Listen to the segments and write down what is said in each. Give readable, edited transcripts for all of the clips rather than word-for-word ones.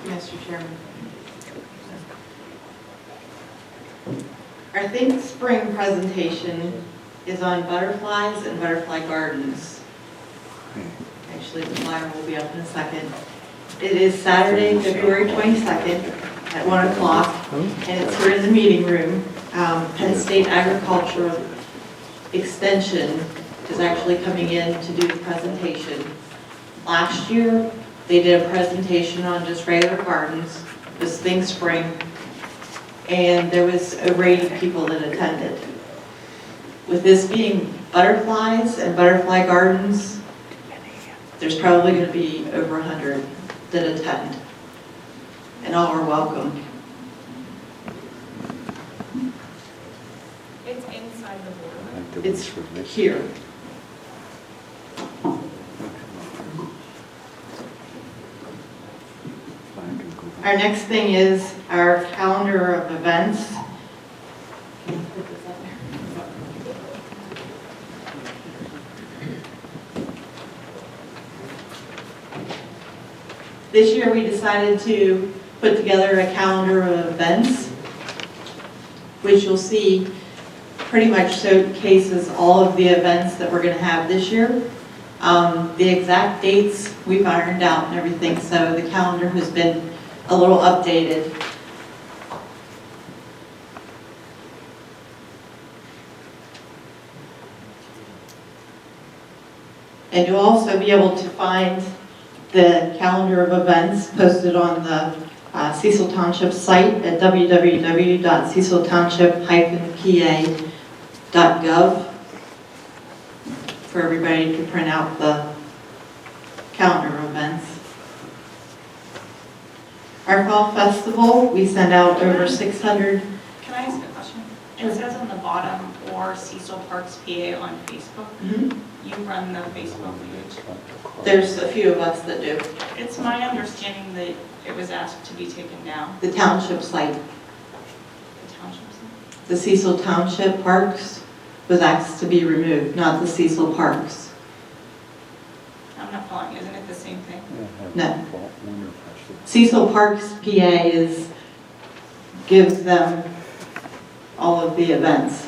Mr. Chairman. Our Think Spring presentation is on butterflies and butterfly gardens. Actually, the flyer will be up in a second. It is Saturday, February 22nd at 1 o'clock, and it's here in the meeting room. Penn State Agricultural Extension is actually coming in to do the presentation. Last year, they did a presentation on just regular gardens, this Think Spring, and there was over 80 people that attended. With this being butterflies and butterfly gardens, there's probably going to be over 100 that attend, and all are welcome. It's inside the boardroom. It's here. Our next thing is our calendar of events. Can you put this up there? This year we decided to put together a calendar of events, which you'll see pretty much showcases all of the events that we're going to have this year. The exact dates we've ironed out and everything, so the calendar has been a little updated. And you'll also be able to find the calendar of events posted on the Cecil Township site at www.ceciltownship-pa.gov for everybody to print out the calendar of events. Our fall festival, we send out over 600. Can I ask a question? It says on the bottom, or Cecil Parks PA on Facebook. Mm-hmm. You run the Facebook page. There's a few of us that do. It's my understanding that it was asked to be taken down. The township site, The township site? the Cecil Township Parks was asked to be removed, not the Cecil Parks. I'm not following. Isn't it the same thing? No. Cecil Parks PA gives them all of the events.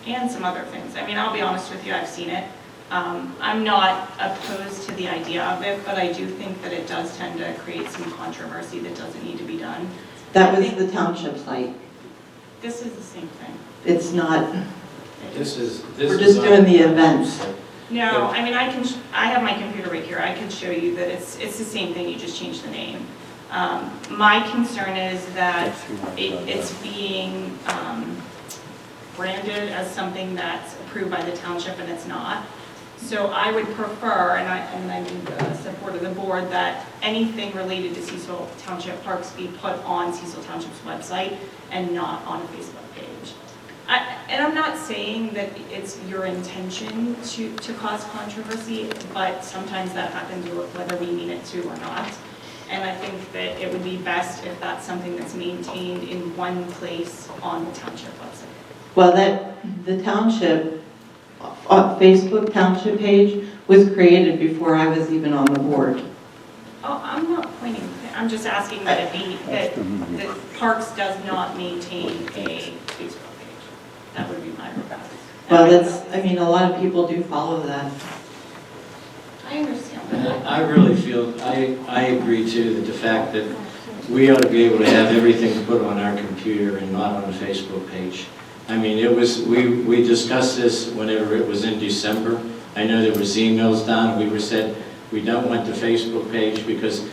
And some other things. I mean, I'll be honest with you, I've seen it. I'm not opposed to the idea of it, but I do think that it does tend to create some controversy that doesn't need to be done. That was the township site. This is the same thing. It's not, We're just doing the events. No, I mean, I have my computer right here. I can show you that it's the same thing, you just changed the name. My concern is that it's being branded as something that's approved by the township and it's not. So I would prefer, and I need the support of the board, that anything related to Cecil Township Parks be put on Cecil Township's website and not on a Facebook page. And I'm not saying that it's your intention to cause controversy, but sometimes that happens whether we mean it to or not. And I think that it would be best if that's something that's maintained in one place on the township website. Well, the township, Facebook township page was created before I was even on the board. Oh, I'm not pointing, I'm just asking that that Parks does not maintain a Facebook page. That would be my request. Well, I mean, a lot of people do follow that. I understand And that. I really feel, I agree too, that the fact that we ought to be able to have everything put on our computer and not on a Facebook page. I mean, we discussed this whenever it was in December. I know there was emails down, we said we don't want the Facebook page because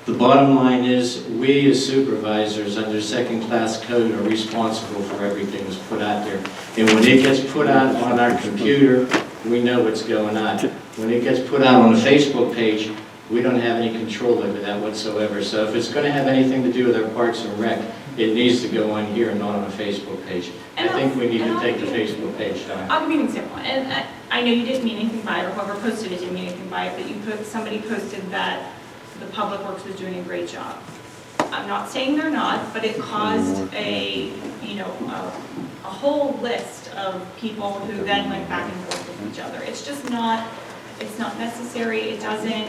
the bottom line is we as supervisors under second-class code are responsible for everything that's put out there. And when it gets put out on our computer, we know what's going on. When it gets put out on a Facebook page, we don't have any control over that whatsoever. So if it's going to have anything to do with our Parks and Rec, it needs to go on here and not on a Facebook page. I think we need to take the Facebook page down. I'll give you an example. And I know you didn't mean anything by it, or whoever posted it didn't mean anything by it, but somebody posted that the Public Works was doing a great job. I'm not saying they're not, but it caused a whole list of people who then went back and forth with each other. It's just not, it's not necessary. It doesn't,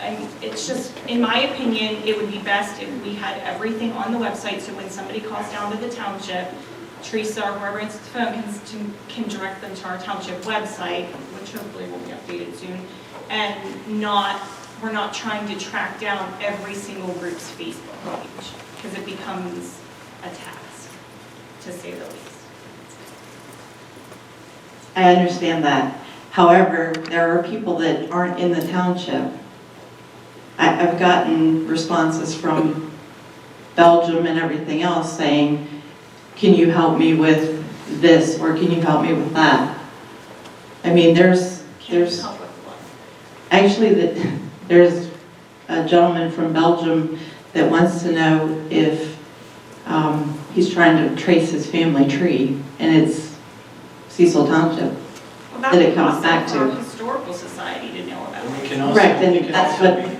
it's just, in my opinion, it would be best if we had everything on the website, so when somebody calls down to the township, Teresa or whoever answers the phone can direct them to our township website, which hopefully will be updated soon, and we're not trying to track down every single group's Facebook page, because it becomes a task, to say the least. I understand that. However, there are people that aren't in the township. I've gotten responses from Belgium and everything else saying, can you help me with this, or can you help me with that? I mean, there's Help with what? actually there's a gentleman from Belgium that wants to know if he's trying to trace his family tree, and it's Cecil Township. Well, that it comes also back for to. our historical society to know about It it. can also- Right, then it can that's also what- be-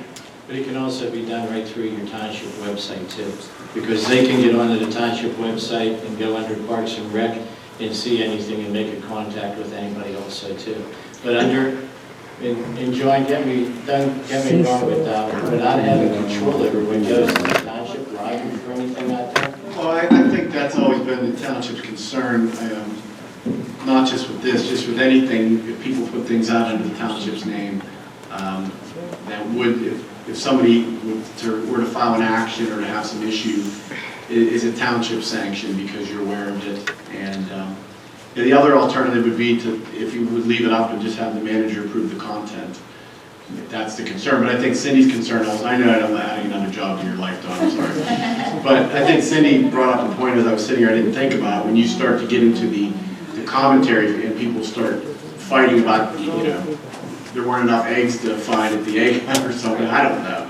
But it can also be done right through your township website too, because they can get onto the township website and go under Parks and Rec and see anything and make a contact with anybody also too. But and John, get me wrong with that, without having control over what goes to the township, lobbying for anything out there. Well, I think that's always been the township's concern, not just with this, just with anything, if people put things out under the township's name, that would, if somebody were to file an action or to have some issue, is it township sanctioned because you're aware of it? And the other alternative would be to, if you would leave it up and just have the manager approve the content. If that's the concern, but I think Cindy's concern, I know I'm adding another job to your life, Dawn, I'm sorry. But I think Cindy brought up a point as I was sitting here I didn't think about, when you start to get into the commentary and people start fighting about, there weren't enough eggs to find at the egg hunt or something, I don't know.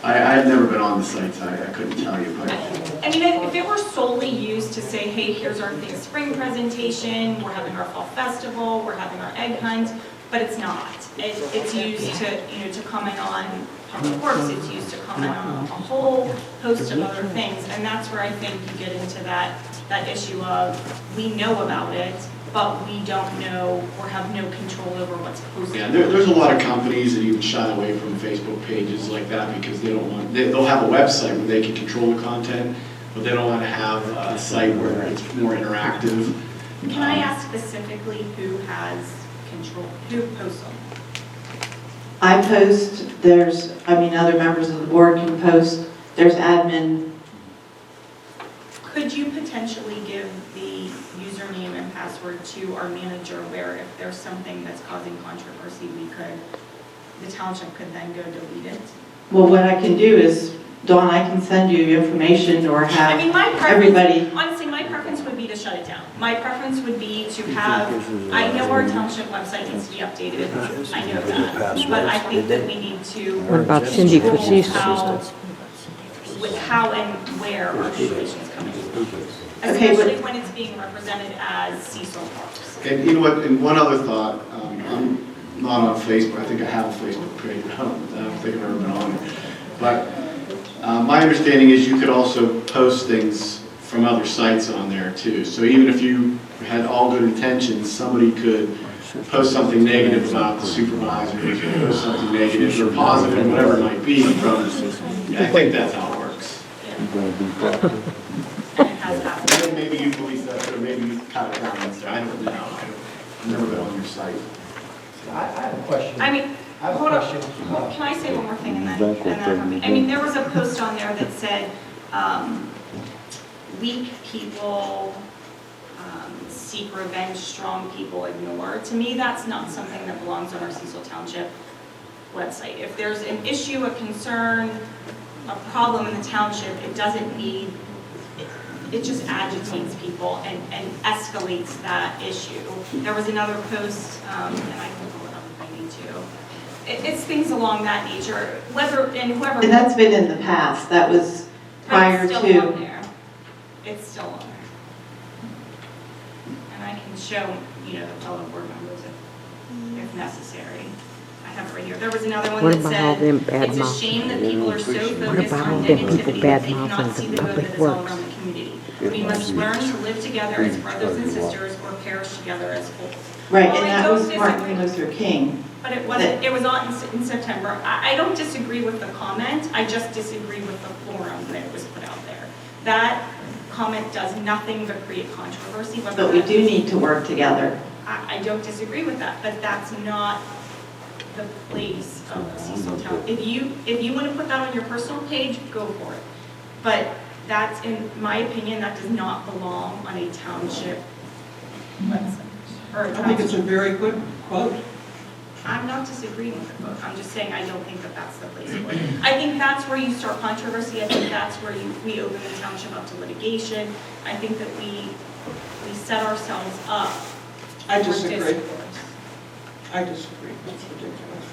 I've never been on the sites, I couldn't tell you, but. I mean, if it were solely used to say, hey, here's our big spring presentation, we're having our fall festival, we're having our egg hunt, but it's not. It's used to comment on public works, it's used to comment on a whole host of other things, and that's where I think you get into that issue of, we know about it, but we don't know or have no control over what's posted. Yeah, there's a lot of companies that even shy away from Facebook pages like that because they don't want, they'll have a website where they can control the content, but they don't want to have a site where it's more interactive. Can I ask specifically who has control, who posts them? I post, other members of the board can post, there's admin. Could you potentially give the username and password to our manager where if there's something that's causing controversy, the township could then go delete it? Well, what I can do is, Dawn, I can send you information or have I mean, my preference, everybody. honestly, my preference would be to shut it down. My preference would be to have, I know our township website needs to be updated, I know that, but I think that we need to What about Cindy control Cecil? how and where our information is coming from. Okay, but- Especially when it's being represented as Cecil Parks. And you know what, and one other thought, I'm not on Facebook, I think I have a Facebook page, I don't think I've ever been on it. But my understanding is you could also post things from other sites on there too. So even if you had all good intentions, somebody could post something negative about the supervisors, or post something negative or positive, whatever it might be from, I think that's how it works. And it has happened. And then maybe you police that, or maybe you cut it down, I don't know, I've never been on your site. I have a question. I mean, I have a hold question. on, can I say one more thing and then, I mean, there was a post on there that said, weak people seek revenge, strong people ignore. To me, that's not something that belongs on our Cecil Township website. If there's an issue, a concern, a problem in the township, it doesn't need, it just agitates people and escalates that issue. There was another post, and I can pull it up if I need to. It's things along that nature, whoever. And that's been in the past, that was But prior it's still on to. there. It's still on there. And I can show, the fellow board members if necessary. I have it right here. There was another one What that about all them said, bad it's a shame that people are so focused about on all them people negativity bad that they cannot mouthing see the the good public that is all works? around the community. We must learn to live together as brothers and sisters or perish together as whole. Right, Well, and I that don't was Martin disagree. Luther King. But it wasn't, it was on in September. I don't disagree with the comment, I just disagree with the forum that it was put out there. That comment does nothing but create controversy. But we do need to work together. I don't disagree with that, but that's not the place of the Cecil Town. If you want to put that on your personal page, go for it. But that's, in my opinion, that does not belong on a township website. Or a I think it's a very good quote. I'm not disagreeing with the quote, I'm just saying I don't think that that's the place for it. I think that's where you start controversy, I think that's where we open the township up to litigation. I think that we set ourselves up. I for disagree. discourse. I disagree. That's ridiculous.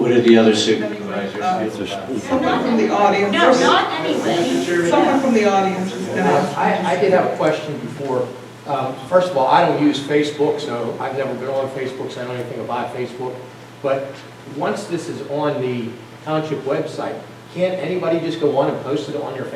What did the other supervisors feel about it? Someone from the audience. No, not anyway. Someone from the audience is going to. I did have a question before. First of all, I don't use Facebook, so I've never been on Facebook, so I don't know anything about Facebook. But once this is on the township website, can't anybody just go on and post it on your Facebook?